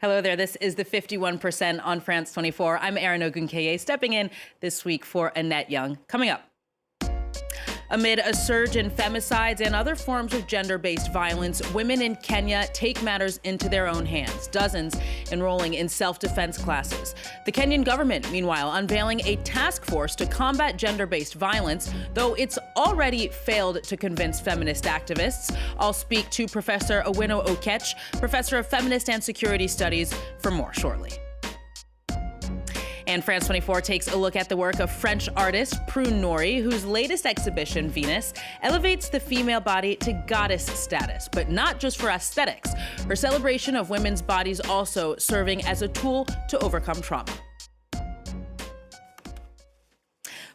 Hello there. This is the 51% on France 24. I'm Erin Ogunkeye, stepping in this week for Annette Young. Coming up. Amid a surge in femicides and other forms of gender-based violence, women in Kenya take matters into their own hands, dozens enrolling in self-defense classes. The Kenyan government, meanwhile, unveiling a task force to combat gender-based violence, though it's already failed to convince feminist activists. I'll speak to Professor Awino Okech, Professor of Feminist and Security Studies, for more shortly. And France 24 takes a look at the work of French artist Prune Nori, whose latest exhibition, Venus, elevates the female body to goddess status, but not just for aesthetics. Her celebration of women's bodies also serving as a tool to overcome trauma.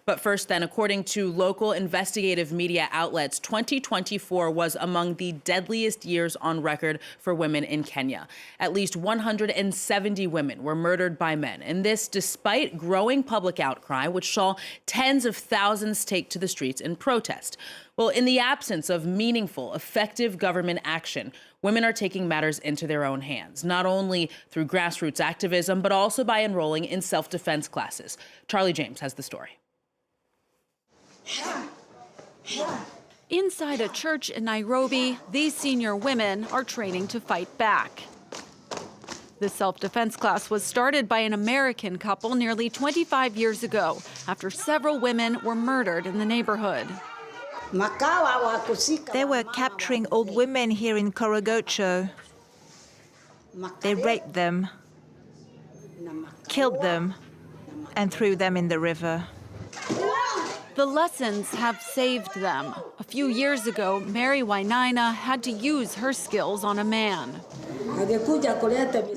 But first then, according to local investigative media outlets, 2024 was among the deadliest years on record for women in Kenya. At least 170 women were murdered by men, and this despite growing public outcry, which saw tens of thousands take to the streets in protest. Well, in the absence of meaningful, effective government action, women are taking matters into their own hands, not only through grassroots activism, but also by enrolling in self-defense classes. Charlie James has the story. Inside a church in Nairobi, these senior women are training to fight back. The self-defense class was started by an American couple nearly 25 years ago after several women were murdered in the neighborhood. They were capturing old women here in Korogocho. They raped them, killed them, and threw them in the river. The lessons have saved them. A few years ago, Mary Wainaina had to use her skills on a man.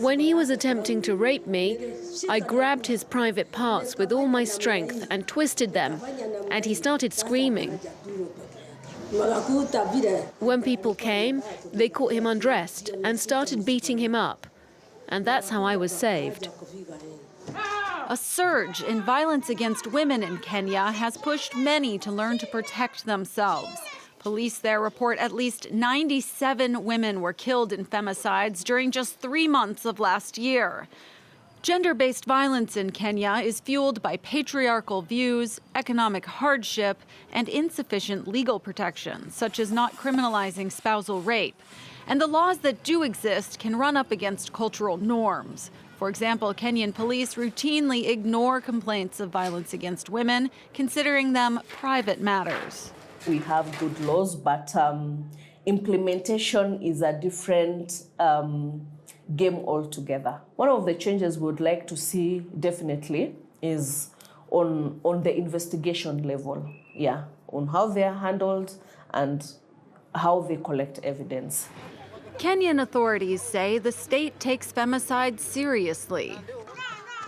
When he was attempting to rape me, I grabbed his private parts with all my strength and twisted them, and he started screaming. When people came, they caught him undressed and started beating him up. And that's how I was saved. A surge in violence against women in Kenya has pushed many to learn to protect themselves. Police there report at least 97 women were killed in femicides during just 3 months of last year. Gender-based violence in Kenya is fueled by patriarchal views, economic hardship, and insufficient legal protections, such as not criminalizing spousal rape. And the laws that do exist can run up against cultural norms. For example, Kenyan police routinely ignore complaints of violence against women, considering them private matters. We have good laws, but implementation is a different game altogether. One of the changes we would like to see definitely is on the investigation level, on how they are handled and how they collect evidence. Kenyan authorities say the state takes femicide seriously,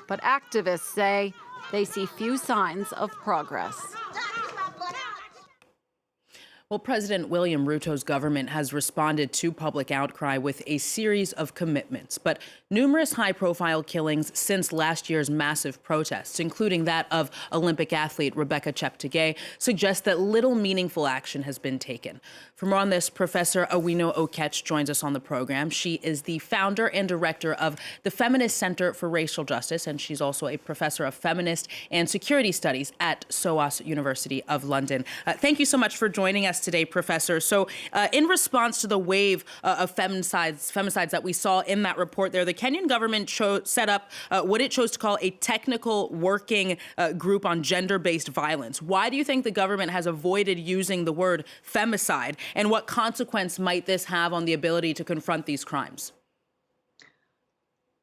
but activists say they see few signs of progress. Well, President William Ruto's government has responded to public outcry with a series of commitments, but numerous high-profile killings since last year's massive protests, including that of Olympic athlete Rebecca Cheptegei, suggest that little meaningful action has been taken. For more on this, Professor Awino Okech joins us on the program. She is the founder and director of the Feminist Centre for Racial Justice, and she's also a professor of feminist and security studies at SOAS University of London. Thank you so much for joining us today, Professor. So in response to the wave of femicides that we saw in that report there, the Kenyan government set up what it chose to call a technical working group on gender-based violence. Why do you think the government has avoided using the word femicide, and what consequence might this have on the ability to confront these crimes?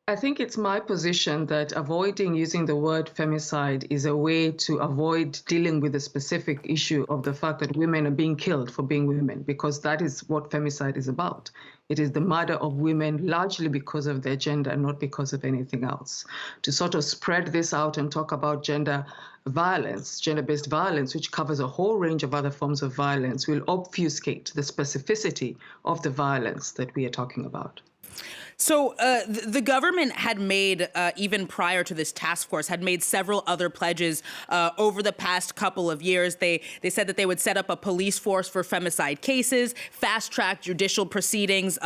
I think it's my position that avoiding using the word femicide is a way to avoid dealing with the specific issue of the fact that women are being killed for being women, because that is what femicide is about. It is the murder of women largely because of their gender, not because of anything else. To sort of spread this out and talk about gender violence, gender-based violence, which covers a whole range of other forms of violence, will obfuscate the specificity of the violence that we are talking about. So the government had made, even prior to this task force, had made several other pledges over the past couple of years. They said that they would set up a police force for femicide cases, fast-track judicial proceedings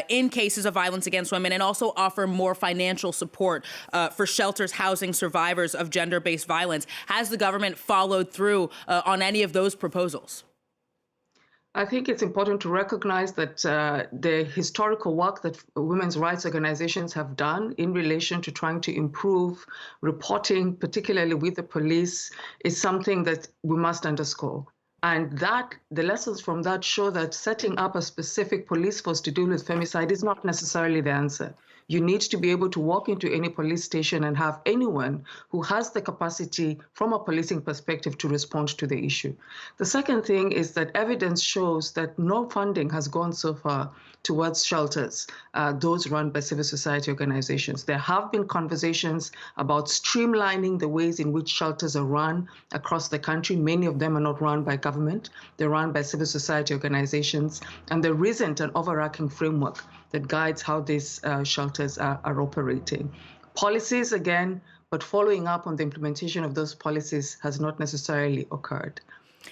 in cases of violence against women, and also offer more financial support for shelters housing survivors of gender-based violence. Has the government followed through on any of those proposals? I think it's important to recognize that the historical work that women's rights organizations have done in relation to trying to improve reporting, particularly with the police, is something that we must underscore. And that the lessons from that show that setting up a specific police force to deal with femicide is not necessarily the answer. You need to be able to walk into any police station and have anyone who has the capacity from a policing perspective to respond to the issue. The second thing is that evidence shows that no funding has gone so far towards shelters, those run by civil society organizations. There have been conversations about streamlining the ways in which shelters are run across the country. Many of them are not run by government. They're run by civil society organizations. And there isn't an overarching framework that guides how these shelters are operating. Policies, again, but following up on the implementation of those policies has not necessarily occurred.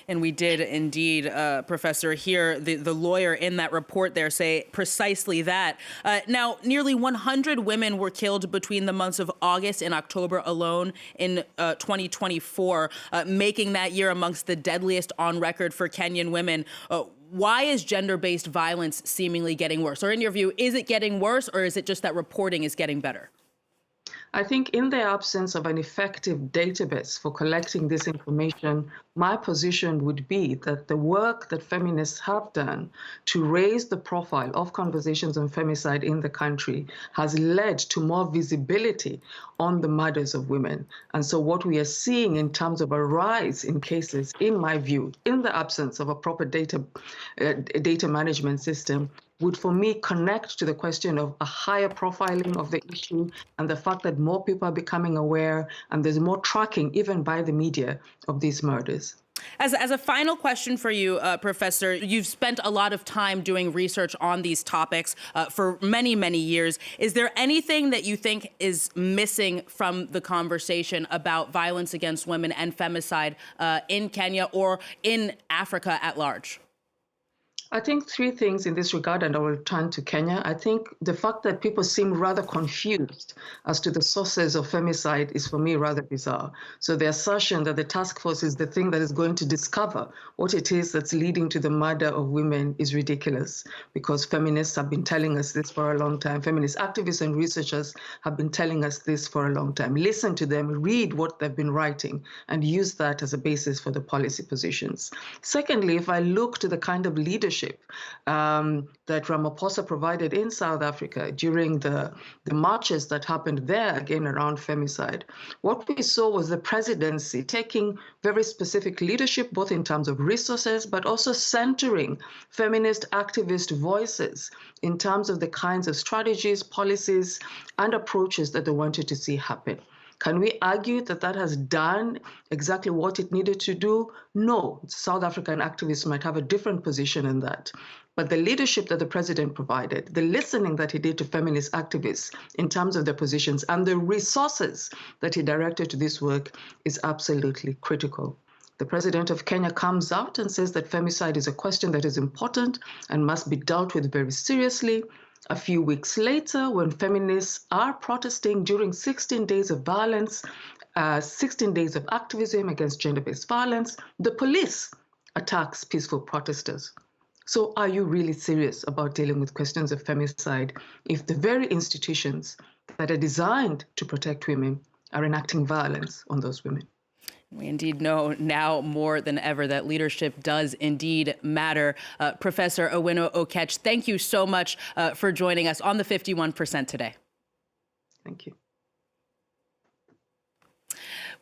And we did indeed, Professor, hear the lawyer in that report there say precisely that. Now, nearly 100 women were killed between the months of August and October alone in 2024, making that year amongst the deadliest on record for Kenyan women. Why is gender-based violence seemingly getting worse? Or in your view, is it getting worse, or is it just that reporting is getting better? I think in the absence of an effective database for collecting this information, my position would be that the work that feminists have done to raise the profile of conversations on femicide in the country has led to more visibility on the murders of women. And so what we are seeing in terms of a rise in cases, in my view, in the absence of a proper data management system, would, for me, connect to the question of a higher profiling of the issue and the fact that more people are becoming aware and there's more tracking, even by the media, of these murders. As a final question for you, Professor, you've spent a lot of time doing research on these topics for many, many years. Is there anything that you think is missing from the conversation about violence against women and femicide in Kenya or in Africa at large? I think three things in this regard, and I will turn to Kenya. I think the fact that people seem rather confused as to the sources of femicide is, for me, rather bizarre. So the assertion that the task force is the thing that is going to discover what it is that's leading to the murder of women is ridiculous, because feminists have been telling us this for a long time. Feminist activists and researchers have been telling us this for a long time. Listen to them, read what they've been writing, and use that as a basis for the policy positions. Secondly, if I look to the kind of leadership that Ramaphosa provided in South Africa during the marches that happened there, again around femicide, what we saw was the presidency taking very specific leadership, both in terms of resources, but also centering feminist activist voices in terms of the kinds of strategies, policies, and approaches that they wanted to see happen. Can we argue that that has done exactly what it needed to do? No. South African activists might have a different position in that. But the leadership that the president provided, the listening that he did to feminist activists in terms of their positions, and the resources that he directed to this work is absolutely critical. The president of Kenya comes out and says that femicide is a question that is important and must be dealt with very seriously. A few weeks later, when feminists are protesting during 16 days of violence, 16 days of activism against gender-based violence, the police attacks peaceful protesters. So are you really serious about dealing with questions of femicide if the very institutions that are designed to protect women are enacting violence on those women? We indeed know now more than ever that leadership does indeed matter. Professor Awino Okech, thank you so much for joining us on the 51% today. Thank you.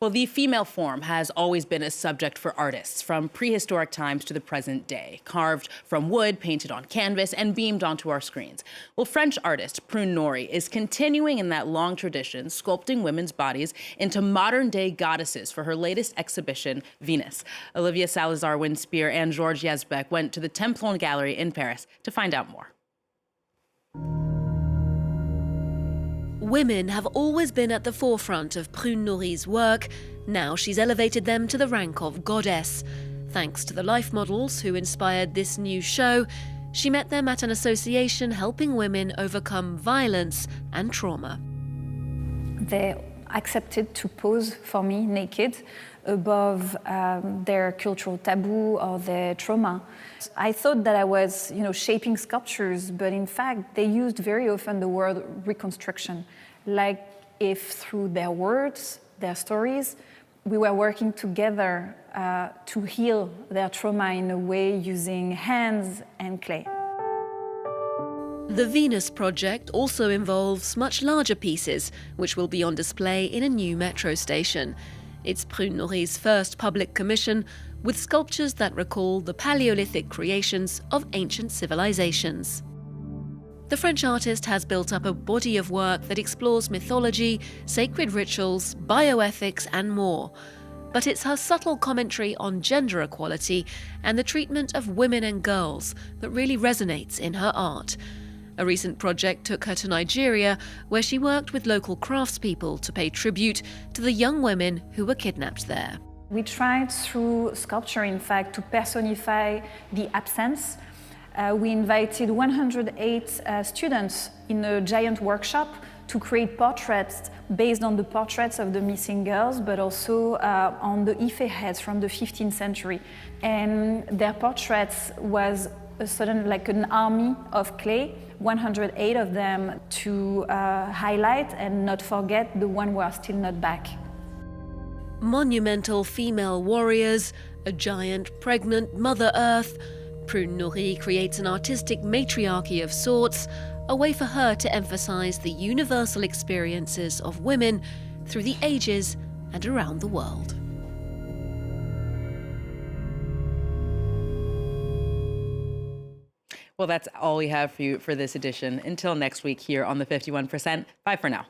Well, the female form has always been a subject for artists from prehistoric times to the present day, carved from wood, painted on canvas, and beamed onto our screens. Well, French artist Prune Nori is continuing in that long tradition, sculpting women's bodies into modern-day goddesses for her latest exhibition, Venus. Olivia Salazar-Winspear and Georges Yazbek went to the Templon Gallery in Paris to find out more. Women have always been at the forefront of Prune Nourri's work. Now she's elevated them to the rank of goddess. Thanks to the life models who inspired this new show, she met them at an association helping women overcome violence and trauma. They accepted to pose for me naked above their cultural taboo or their trauma. I thought that I was, shaping sculptures, but in fact, they used very often the word reconstruction, like if through their words, their stories, we were working together to heal their trauma in a way using hands and clay. The Venus project also involves much larger pieces, which will be on display in a new metro station. It's Prune Nourri's first public commission, with sculptures that recall the Paleolithic creations of ancient civilizations. The French artist has built up a body of work that explores mythology, sacred rituals, bioethics, and more. But it's her subtle commentary on gender equality and the treatment of women and girls that really resonates in her art. A recent project took her to Nigeria, where she worked with local craftspeople to pay tribute to the young women who were kidnapped there. We tried through sculpture, in fact, to personify the absence. We invited 108 students in a giant workshop to create portraits based on the portraits of the missing girls, but also on the Ife heads from the 15th century. And their portraits was like an army of clay, 108 of them, to highlight and not forget the one who are still not back. Monumental female warriors, a giant pregnant Mother Earth. Prune Nourri creates an artistic matriarchy of sorts, a way for her to emphasize the universal experiences of women through the ages and around the world. Well, that's all we have for you for this edition. Until next week here on the 51%. Bye for now.